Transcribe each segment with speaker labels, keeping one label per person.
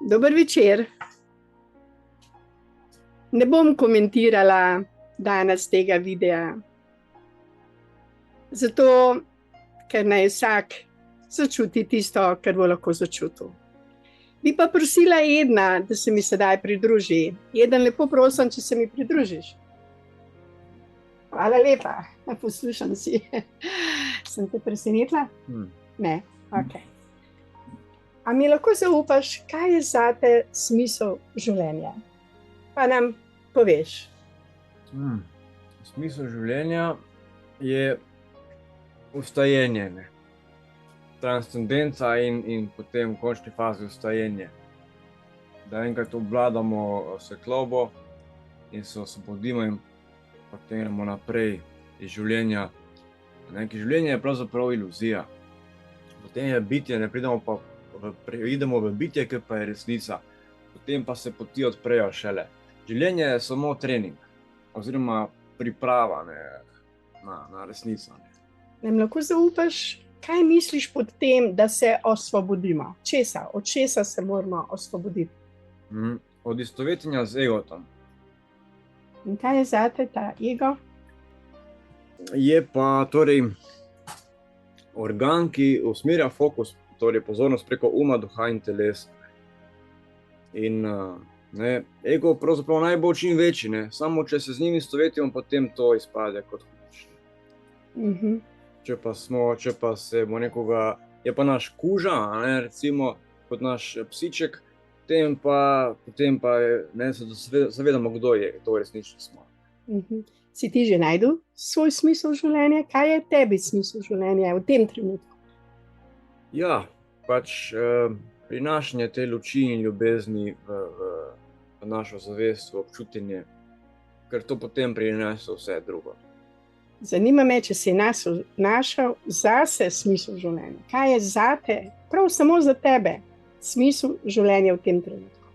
Speaker 1: Dober večer. Ne bom komentirala danes tega videa, zato ker naj vsak začuti tisto, kar bo lahko začutil. Bi pa prosila Edna, da se mi sedaj pridruži. Eden, lepo prosim, če se mi pridružiš. Hvala lepa, poslušam si. Sem te presenetila? Ne, ok. A mi lahko zaupaš, kaj je zate smisel življenja? Pa nam poveš.
Speaker 2: Smisel življenja je vstajenje, ne? Transcendenca in potem v končni fazi vstajenje. Da enkrat obvladamo svetlobo in se osvobodimo in potem gremo naprej iz življenja. Življenje je pravzaprav iluzija. Potem je bitje, ne preidemo v bitje, ki pa je resnica. Potem pa se poti odprejo šele. Življenje je samo trening oziroma priprava na resnico.
Speaker 1: Nam lahko zaupaš, kaj misliš pod tem, da se osvobodimo? Česa? Od česa se moramo osvoboditi?
Speaker 2: Od istovetenja z egotom.
Speaker 1: In kaj je zate ta ego?
Speaker 2: Je pa torej organ, ki usmerja fokus, torej pozornost preko uma, duha in telesa. In ego pravzaprav naj bo čim večji, ne? Samo če se z njim istovetimo, potem to izpade kot hudič. Če pa se bo nekoga, je pa naš kuža, recimo kot naš psiček, potem pa se zavedamo, kdo je, to resnično smo.
Speaker 1: Si ti že našel svoj smisel življenja? Kaj je tebi smisel življenja v tem trenutku?
Speaker 2: Ja, prinašanje te luči in ljubezni v našo zavest, v občutenje, ker to potem prinese vse drugo.
Speaker 1: Zanima me, če si našel zase smisel življenja. Kaj je zate, prav samo za tebe, smisel življenja v tem trenutku?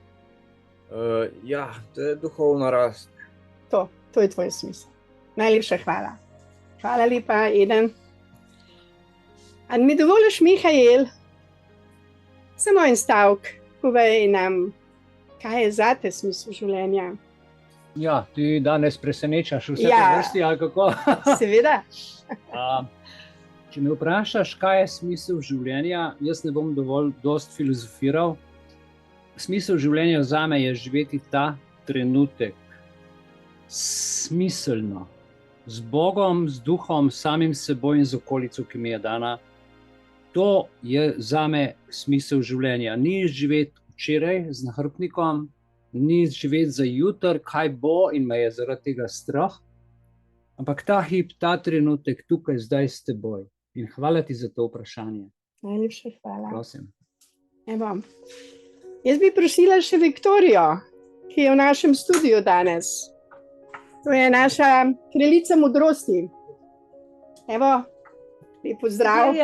Speaker 2: Ja, to je duhovna rast.
Speaker 1: To je tvoj smisel. Najlepša hvala. Hvala lepa, Eden. A mi dovoliš, Mihael, samo en stavek, povej nam, kaj je zate smisel življenja?
Speaker 3: Ja, ti danes presenečaš vse po vrsti, ali kako?
Speaker 1: Seveda.
Speaker 3: Če me vprašaš, kaj je smisel življenja, jaz ne bom dosti filozofiral. Smisel življenja zame je živeti ta trenutek smiselno, z Bogom, z duhom, samim seboj in z okolico, ki mi je dana. To je zame smisel življenja. Ni živeti včeraj z nahrbtnikom, ni živeti za jutri, kaj bo in me je zaradi tega strah, ampak ta hip, ta trenutek tukaj, zdaj s teboj. In hvala ti za to vprašanje.
Speaker 1: Najlepša hvala.
Speaker 3: Prosim.
Speaker 1: Evo, jaz bi prosila še Viktorijo, ki je v našem studiu danes. To je naša kraljica modrosti. Evo, lep pozdrav.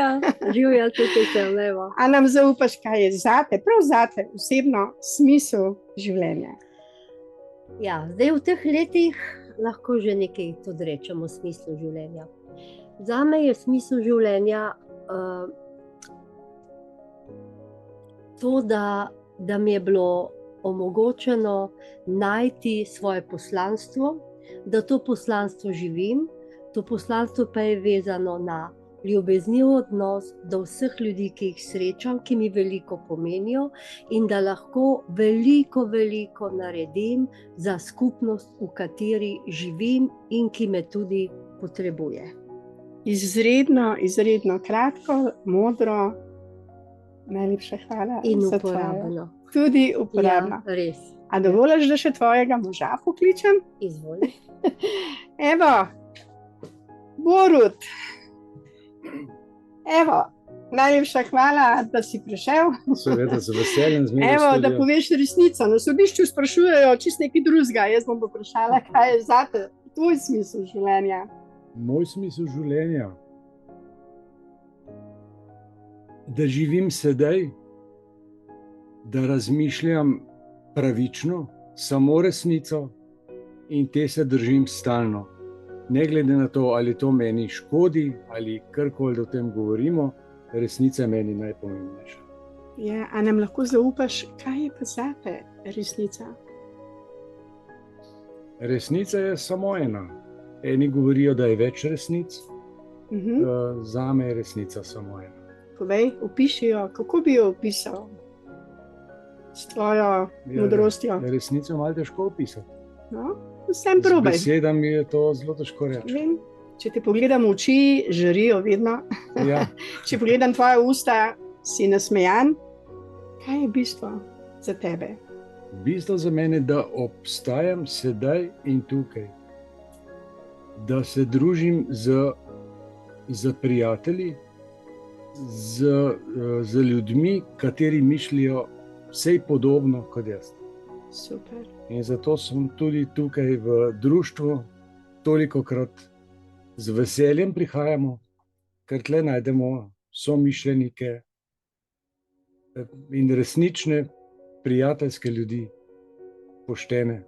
Speaker 4: Živja, tukaj sem, evo.
Speaker 1: A nam zaupaš, kaj je zate, prav zate osebno smisel življenja?
Speaker 4: Ja, zdaj v teh letih lahko že nekaj tudi rečemo o smislu življenja. Zame je smisel življenja to, da mi je bilo omogočeno najti svoje poslanstvo, da to poslanstvo živim, to poslanstvo pa je vezano na ljubezniv odnos do vseh ljudi, ki jih srečam, ki mi veliko pomenijo in da lahko veliko naredim za skupnost, v kateri živim in ki me tudi potrebuje.
Speaker 1: Izredno kratko, modro, najlepša hvala.
Speaker 4: In uporabno.
Speaker 1: Tudi uporabno.
Speaker 4: Ja, res.
Speaker 1: A dovoliš, da še tvojega moža pokličem?
Speaker 4: Izvoli.
Speaker 1: Evo, Borut. Evo, najlepša hvala, da si prišel.
Speaker 5: Seveda, z veseljem zmeraj.
Speaker 1: Evo, da poveš resnico. Na sodišču sprašujejo čisto nekaj drugega. Jaz bom vprašala, kaj je zate tvoj smisel življenja.
Speaker 5: Moj smisel življenja? Da živim sedaj, da razmišljam pravično, samo resnico in te se držim stalno. Ne glede na to, ali to meni škodi, ali karkoli o tem govorimo, resnica je meni najpomembnejša.
Speaker 1: Ja, a nam lahko zaupaš, kaj je pa zate resnica?
Speaker 5: Resnica je samo ena. Eni govorijo, da je več resnic, zame je resnica samo ena.
Speaker 1: Povej, opišijo, kako bi jo opisal s tvojo modrostjo.
Speaker 5: Resnico je malo težko opisati.
Speaker 1: No, vsem probaj.
Speaker 5: Z besedami je to zelo težko reči.
Speaker 1: Vem, če te pogledam v oči, žarijo vedno.
Speaker 5: Ja.
Speaker 1: Če pogledam tvoje usta, si nasmejan. Kaj je bistvo za tebe?
Speaker 5: Bistvo za mene je, da obstajam sedaj in tukaj. Da se družim z prijatelji, z ljudmi, kateri mislijo vsej podobno kot jaz.
Speaker 1: Super.
Speaker 5: In zato sem tudi tukaj v društvu tolikokrat z veseljem prihajamo, ker tle najdemo somišljenike in resnične prijateljske ljudi, poštene,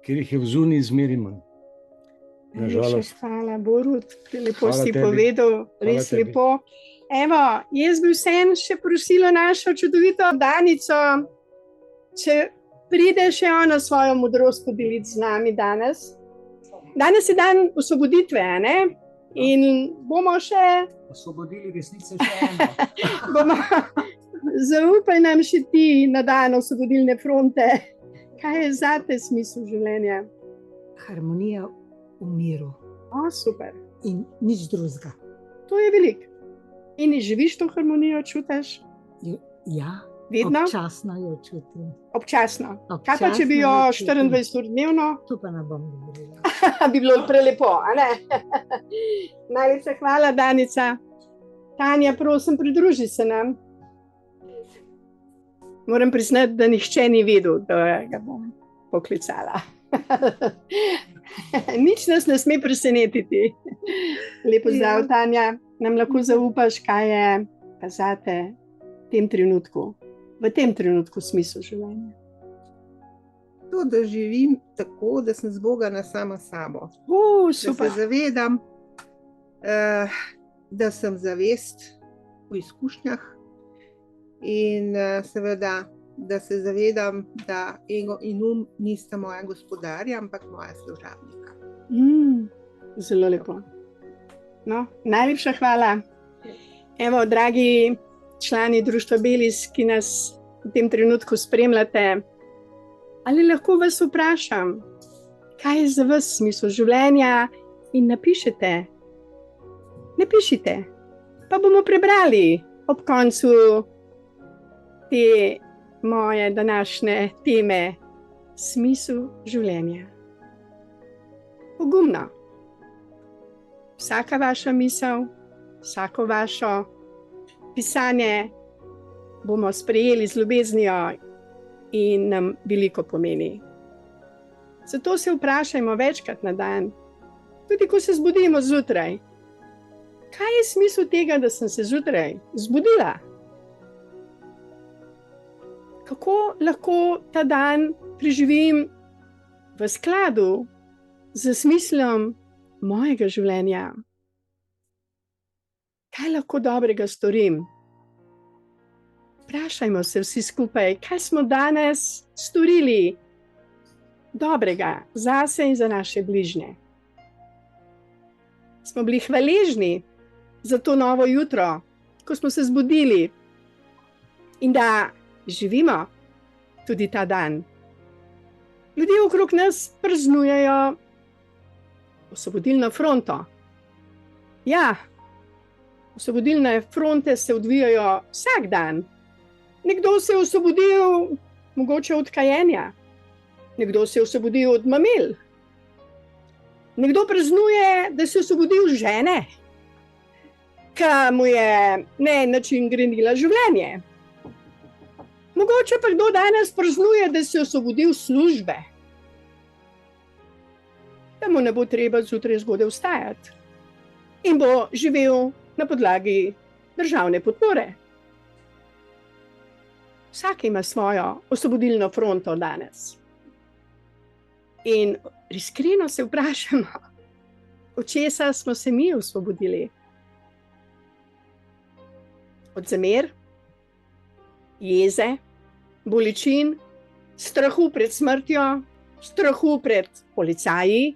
Speaker 5: ker jih je vzuni zmeri manj. Nažalost.
Speaker 1: Hvala, Borut, lepo
Speaker 5: Hvala
Speaker 1: si
Speaker 5: tebi.
Speaker 1: povedal, res
Speaker 5: Hvala tebi.
Speaker 1: lepo. Evo, jaz bi vsem še prosila našo čudovito Danico, če pride še ona svojo modrost podeliti z nami danes. Danes je dan osvoboditve, a ne? In bomo še,
Speaker 3: Osvobodili resnice še eno.
Speaker 1: zaupaj nam še ti na dan osvobodilne fronte. Kaj je zate smisel življenja?
Speaker 6: Harmonija v miru
Speaker 1: O, super,
Speaker 6: in nič drugega.
Speaker 1: to je veliko. In živiš to harmonijo, čutiš?
Speaker 6: Ja,
Speaker 1: Vedno?
Speaker 6: občasno jo čutim.
Speaker 1: Občasno. Kaj pa, če bi jo
Speaker 6: Občasno jo čutim.
Speaker 1: 24 ur dnevno?
Speaker 6: To pa ne bom govorila.
Speaker 1: Bi bilo prelepo, a ne? Najlepša hvala, Danica. Tanja, prosim, pridruži se nam. Moram priznati, da nihče ni vedel, da ga bom poklicala. Nič nas ne sme presenetiti. Lepo zdrav, Tanja. Nam lahko zaupaš, kaj je pa zate v tem trenutku smisel življenja.
Speaker 7: To, da živim tako, da sem zbogana sama s sabo. Da
Speaker 1: Super.
Speaker 7: se zavedam, da sem zavest v izkušnjah in seveda, da se zavedam, da ego in nista moja gospodarja, ampak moja služabnika.
Speaker 1: Zelo lepo. No, najlepša hvala. Evo, dragi člani Društva Belis, ki nas v tem trenutku spremljate, ali lahko vas vprašam, kaj je za vas smisel življenja, in napišite. Napišite, pa bomo prebrali ob koncu te moje današnje teme smisel življenja. Pogumno. Vsaka vaša misel, vsako vašo pisanje bomo sprejeli z ljubeznijo in nam veliko pomeni. Zato se vprašajmo večkrat na dan, tudi ko se zbudimo zjutraj. Kaj je smisel tega, da sem se zjutraj zbudila? Kako lahko ta dan preživim v skladu z smislom mojega življenja? Kaj lahko dobrega storim? Vprašajmo se vsi skupaj, kaj smo danes storili dobrega zase in za naše bližnje. Smo bili hvaležni za to novo jutro, ko smo se zbudili in da živimo tudi ta dan. Ljudje okrog nas praznujejo osvobodilno fronto. Ja, osvobodilne fronte se odvijajo vsak dan. Nekdo se je osvobodil mogoče od kajenja, nekdo se je osvobodil od mamil, nekdo praznuje, da se je osvobodil žene, ki mu je način grenila življenje. Mogoče pa kdo danes praznuje, da se je osvobodil službe, da mu ne bo treba zjutraj zgodaj vstajati in bo živel na podlagi državne podpore. Vsak ima svojo osvobodilno fronto danes. In iskreno se vprašamo, od česa smo se mi osvobodili? Od zamer, jeze, bolečin, strahu pred smrtjo, strahu pred policaji,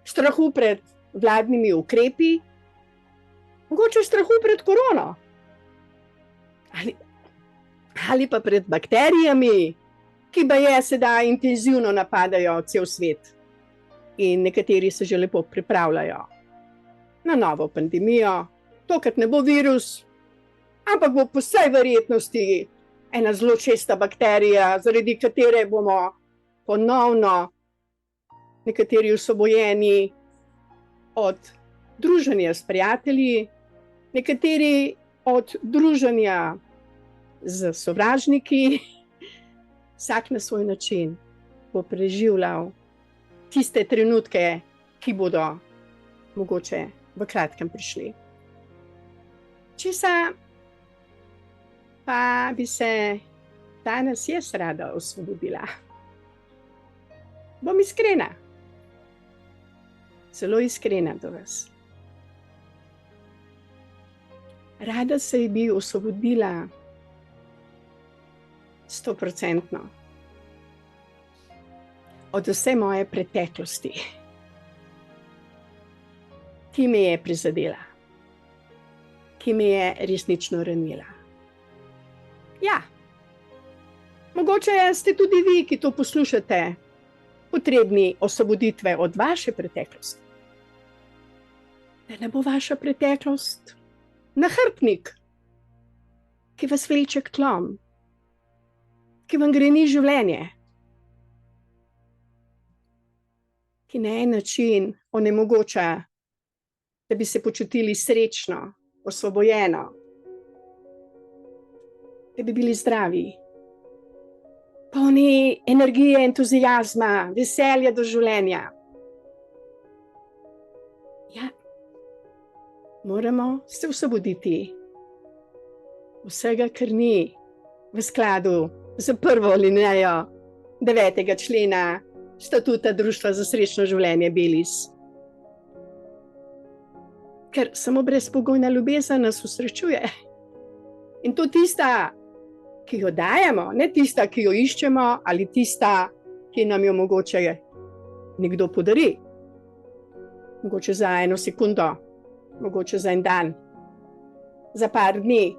Speaker 1: strahu pred vladnimi ukrepi, mogoče strahu pred korono ali pa pred bakterijami, ki baje sedaj intenzivno napadajo cel svet. In nekateri se že lepo pripravljajo na novo pandemijo. Tokrat ne bo virus, ampak bo po vsej verjetnosti ena zelo česta bakterija, zaradi katere bomo ponovno nekateri osvobojeni od druženja s prijatelji, nekateri od druženja z sovražniki. Vsak na svoj način bo preživljal tiste trenutke, ki bodo mogoče v kratkem prišli. Česa pa bi se danes jaz rada osvobodila? Bom iskrena, zelo iskrena do vas. Rada se bi osvobodila 100% od vse moje preteklosti, ki me je prizadela, ki me je resnično ranila. Ja, mogoče ste tudi vi, ki to poslušate, potrebni osvoboditve od vaše preteklosti. Da ne bo vaša preteklost nahrbtnik, ki vas vleče k tlom, ki vam greni življenje, ki na en način onemogoča, da bi se počutili srečno, osvobojeno, da bi bili zdravi, polni energije, entuziazma, veselja do življenja. Ja, moramo se osvoboditi vsega, kar ni v skladu z prvo alinejo 9. člena Statuta Društva za srečno življenje Belis. Ker samo brezpogojna ljubezen nas osrečuje. In to tista, ki jo dajemo, ne tista, ki jo iščemo, ali tista, ki nam jo mogoče nekdo podari. Mogoče za eno sekundo, mogoče za en dan, za par dni.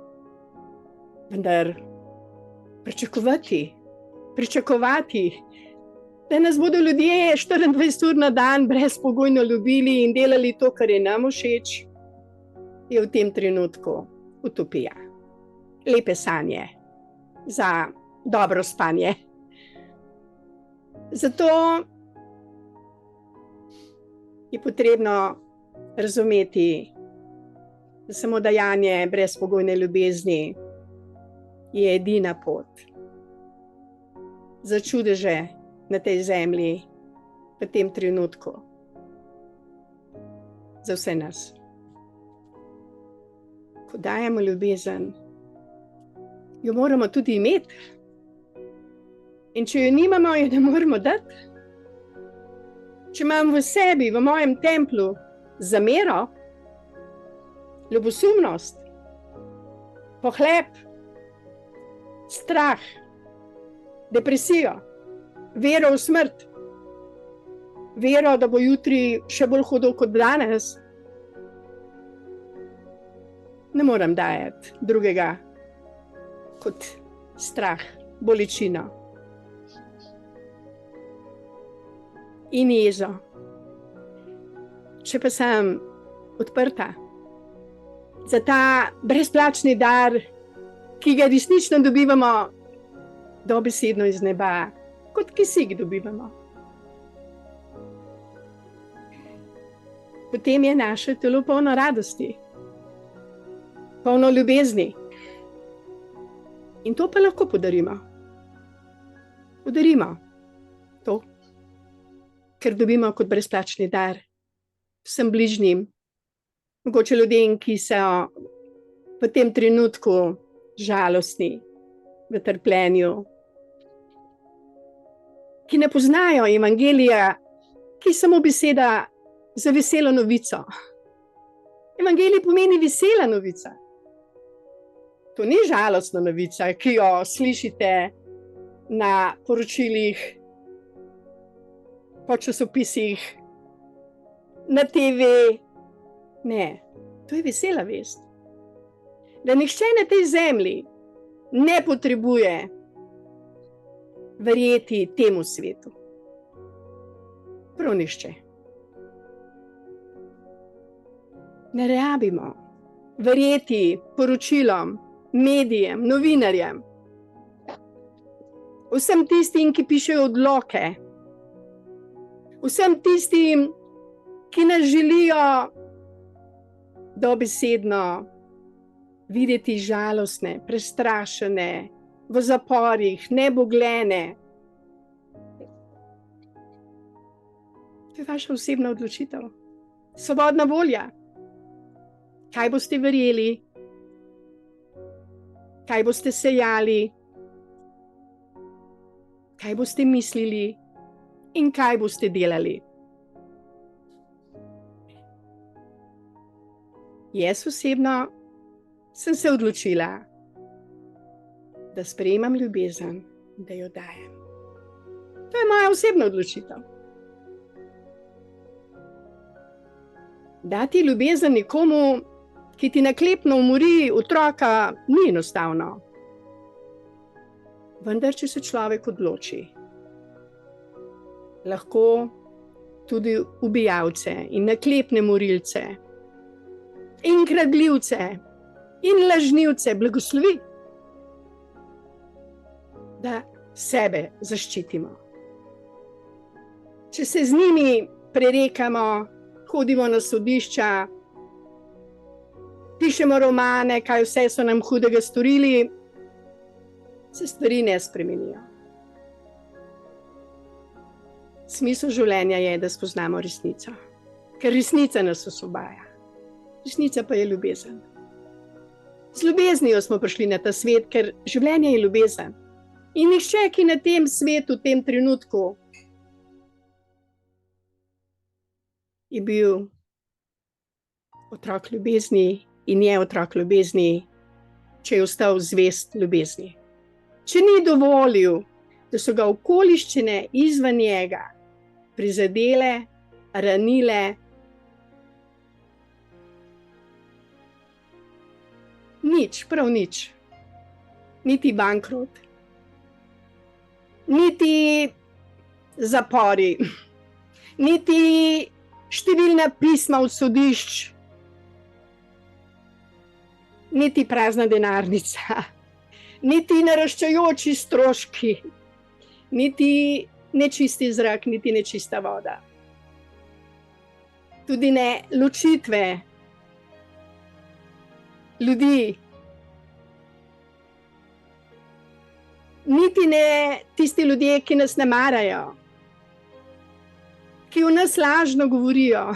Speaker 1: Vendar pričakovati, da nas bodo ljudje 24 ur na dan brezpogojno ljubili in delali to, kar je nam všeč, je v tem trenutku utopija. Lepe sanje za dobro spanje. Zato je potrebno razumeti, da samo dajanje brezpogojne ljubezni je edina pot za čudeže na tej zemlji v tem trenutku. Za vse nas. Ko dajemo ljubezen, jo moramo tudi imeti. In če jo nimamo, jo ne moramo dati. Če imam v sebi, v mojem templju, zamero, ljubosumnost, pohlep, strah, depresijo, vero v smrt, vero, da bo jutri še bolj hudo kot danes, ne morem dajati drugega kot strah, bolečino in jezo. Če pa sem odprta za ta brezplačni dar, ki ga resnično dobivamo dobesedno iz neba, kot kisik dobivamo, potem je naše telo polno radosti, polno ljubezni. In to pa lahko podarimo. Podarimo to, ker dobimo kot brezplačni dar vsem bližnjim, mogoče ljudem, ki so v tem trenutku žalostni, v trpljenju, ki ne poznajo evangelija, ki je samo beseda za veselo novico. Evangelij pomeni vesela novica. To ni žalostna novica, ki jo slišite na poročilih, po časopisih, na TV. Ne, to je vesela vest. Da nihče na tej zemlji ne potrebuje verjeti temu svetu. Prav nihče. Ne rabimo verjeti poročilom, medijem, novinarjem, vsem tistim, ki pišejo odloke, vsem tistim, ki nas želijo dobesedno videti žalostne, prestrašene, v zaporih, nebogljene. To je vaša osebna odločitev, svobodna volja. Kaj boste verjeli, kaj boste sejali, kaj boste mislili in kaj boste delali. Jaz osebno sem se odločila, da sprejemam ljubezen, da jo dajem. To je moja osebna odločitev. Dati ljubezen nekomu, ki ti naklepno umori otroka, ni enostavno. Vendar, če se človek odloči, lahko tudi ubijalce in naklepne morilce in kradljivce in lažnivce blagoslovi, da sebe zaščitimo. Če se z njimi prerekamo, hodimo na sodišča, pišemo romane, kaj vse so nam hudega storili, se stvari ne spremenijo. Smisel življenja je, da spoznamo resnico, ker resnica nas osvobaja. Resnica pa je ljubezen. Z ljubeznijo smo prišli na ta svet, ker življenje je ljubezen. In nihče, ki na tem svetu, v tem trenutku, je bil otrok ljubezni in je otrok ljubezni, če je ostal zvest ljubezni. Če ni dovolil, da so ga okoliščine izven njega prizadele, ranile, nič, prav nič, niti bankrot, niti zapori, niti številna pisma od sodišč, niti prazna denarnica, niti naraščajoči stroški, niti nečisti zrak, niti nečista voda. Tudi ne ločitve ljudi, niti ne tisti ljudje, ki nas ne marajo, ki o nas lažno govorijo,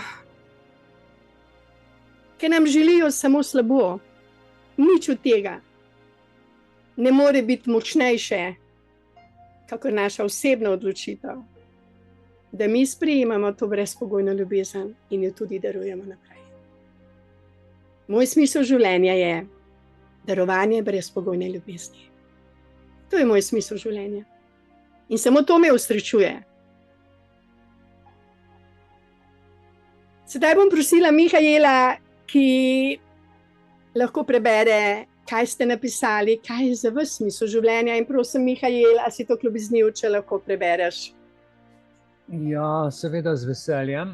Speaker 1: ki nam želijo samo slabo. Nič od tega ne more biti močnejše, kakor naša osebna odločitev, da mi sprejemamo to brezpogojno ljubezen in jo tudi darujemo naprej. Moj smisel življenja je darovanje brezpogojne ljubezni. To je moj smisel življenja. In samo to me osrečuje. Sedaj bom prosila Mihajela, ki lahko prebere, kaj ste napisali, kaj je za vas smisel življenja. In prosim, Mihajel, a si to ljubeznil, če lahko prebereš?
Speaker 3: Ja, seveda z veseljem.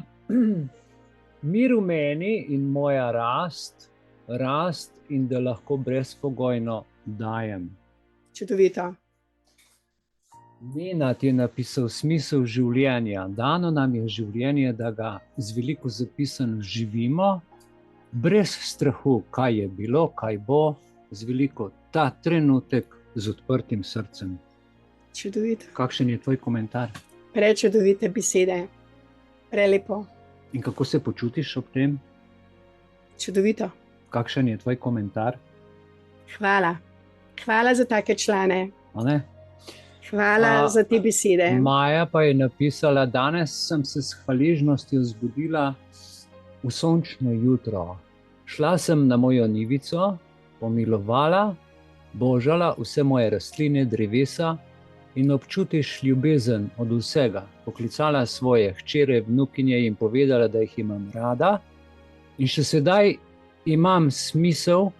Speaker 3: Mir v meni in moja rast in da lahko brezpogojno dajem.
Speaker 1: Čudovito.
Speaker 3: Nenad je napisal smisel življenja. Dano nam je življenje, da ga z veliko zapisano živimo, brez strahu, kaj je bilo, kaj bo, z veliko ta trenutek z odprtim srcem.
Speaker 1: Čudovito.
Speaker 3: Kakšen je tvoj komentar?
Speaker 1: Prečudovite besede, prelepo.
Speaker 3: In kako se počutiš ob tem?
Speaker 1: Čudovito.
Speaker 3: Kakšen je tvoj komentar?
Speaker 1: Hvala. Hvala za take člane.
Speaker 3: A ne?
Speaker 1: Hvala za te besede.
Speaker 3: Maja pa je napisala: danes sem se s hvaležnostjo zbudila v sončno jutro. Šla sem na mojo njivico, pomilovala božala vse moje rastline, drevesa in občutiš ljubezen od vsega. Poklicala svoje hčere, vnukinje in povedala, da jih imam rada. In še sedaj imam smisel,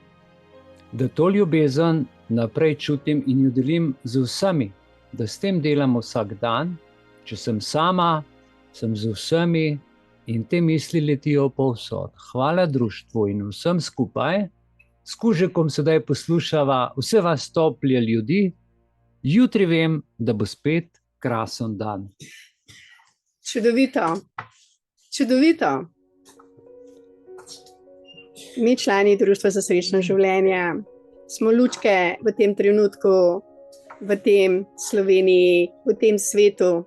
Speaker 3: da to ljubezen naprej čutim in jo delim z vsemi, da s tem delam vsak dan. Če sem sama, sem z vsemi in te misli letijo povsod. Hvala društvu in vsem skupaj. S Kužekom sedaj poslušava vse vas toplje ljudi. Jutri vem, da bo spet krasen dan.
Speaker 1: Čudovito. Čudovito. Mi, člani Društva za srečno življenje, smo lučke v tem trenutku, v tem Sloveniji, v tem svetu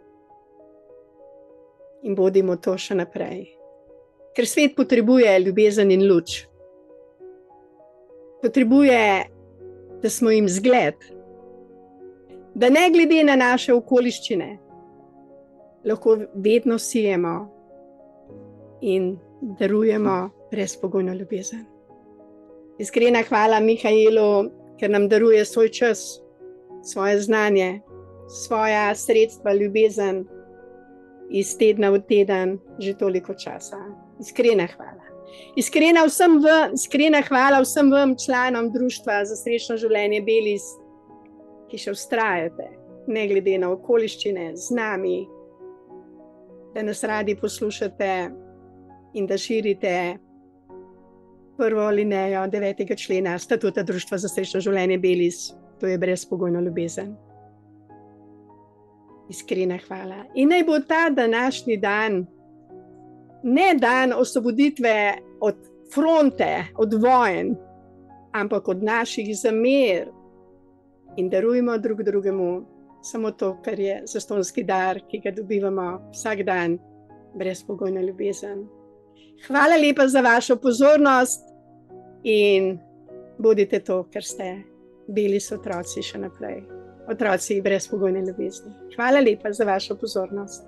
Speaker 1: in bodimo to še naprej. Ker svet potrebuje ljubezen in luč. Potrebuje, da smo jim zgled, da ne glede na naše okoliščine, lahko vedno sijemo in darujemo brezpogojno ljubezen. Iskrena hvala Mihaelu, ker nam daruje svoj čas, svoje znanje, svoja sredstva, ljubezen iz tedna v teden že toliko časa. Iskrena hvala. Iskrena hvala vsem vam, članom Društva za srečno življenje Belis, ki še vztrajate, ne glede na okoliščine, z nami, da nas radi poslušate in da širite prvo alinejo 9. člena statuta Društva za srečno življenje Belis, to je brezpogojno ljubezen. Iskrena hvala. In naj bo ta današnji dan ne dan osvoboditve od fronte, od vojn, ampak od naših zamer in darujmo drug drugemu samo to, kar je zastonjski dar, ki ga dobivamo vsak dan, brezpogojna ljubezen. Hvala lepa za vašo pozornost in bodite to, kar ste. Bili so otroci še naprej. Otroci brezpogojne ljubezni. Hvala lepa za vašo pozornost.